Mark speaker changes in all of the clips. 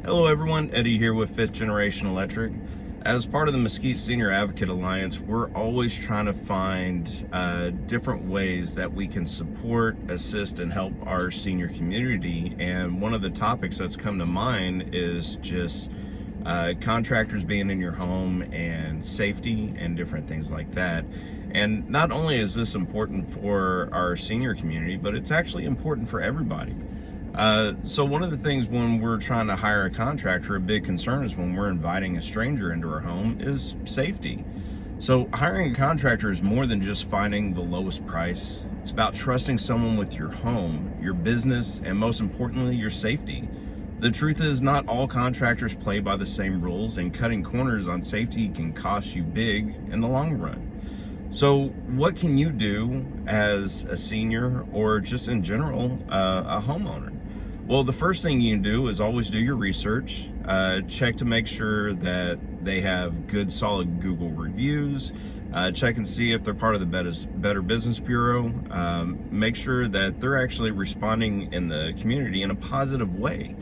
Speaker 1: Hello everyone, Eddie here with 5th Generation Electric. As part of the Mesquite Senior Advocate Alliance, we're always trying to find different ways that we can support, assist, and help our senior community. And one of the topics that's come to mind is just contractors being in your home and safety and different things like that. And not only is this important for our senior community, but it's actually important for everybody. So one of the things when we're trying to hire a contractor, a big concern is when we're inviting a stranger into our home is safety. So hiring a contractor is more than just finding the lowest price. It's about trusting someone with your home, your business, and most importantly, your safety. The truth is not all contractors play by the same rules, and cutting corners on safety can cost you big in the long run. So what can you do as a senior or just in general, a homeowner? Well, the first thing you can do is always do your research. Check to make sure that they have good, solid Google reviews. Check and see if they're part of the Better Business Bureau. Make sure that they're actually responding in the community in a positive way.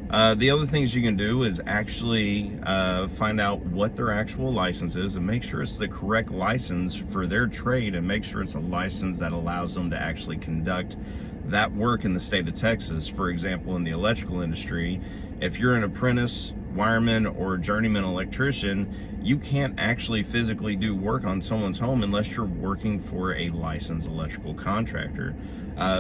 Speaker 1: The other things you can do is actually find out what their actual license is and make sure it's the correct license for their trade, and make sure it's a license that allows them to actually conduct that work in the state of Texas. For example, in the electrical industry, if you're an apprentice, wireman, or journeyman electrician, you can't actually physically do work on someone's home unless you're working for a licensed electrical contractor.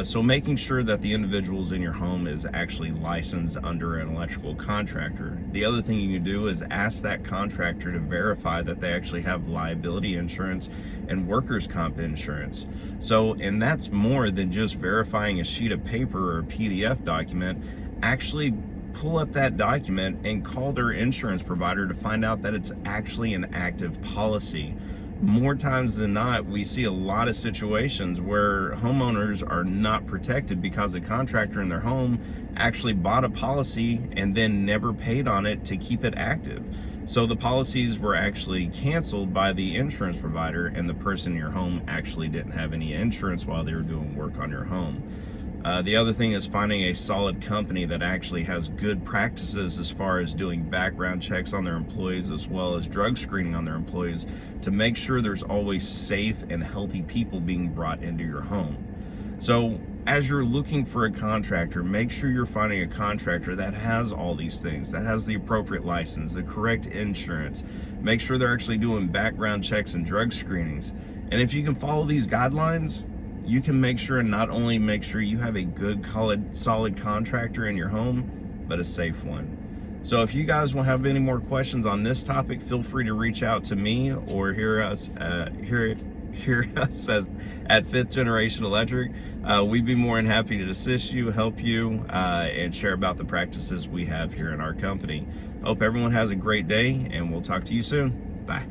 Speaker 1: So making sure that the individuals in your home is actually licensed under an electrical contractor. The other thing you can do is ask that contractor to verify that they actually have liability insurance and workers' comp insurance. So, and that's more than just verifying a sheet of paper or a PDF document. Actually pull up that document and call their insurance provider to find out that it's actually an active policy. More times than not, we see a lot of situations where homeowners are not protected because a contractor in their home actually bought a policy and then never paid on it to keep it active. So the policies were actually canceled by the insurance provider, and the person in your home actually didn't have any insurance while they were doing work on your home. The other thing is finding a solid company that actually has good practices as far as doing background checks on their employees, as well as drug screening on their employees, to make sure there's always safe and healthy people being brought into your home. So as you're looking for a contractor, make sure you're finding a contractor that has all these things, that has the appropriate license, the correct insurance. Make sure they're actually doing background checks and drug screenings. And if you can follow these guidelines, you can make sure, and not only make sure you have a good, solid contractor in your home, but a safe one. So if you guys will have any more questions on this topic, feel free to reach out to me or hear us at 5th Generation Electric. We'd be more than happy to assist you, help you, and share about the practices we have here in our company. Hope everyone has a great day, and we'll talk to you soon. Bye.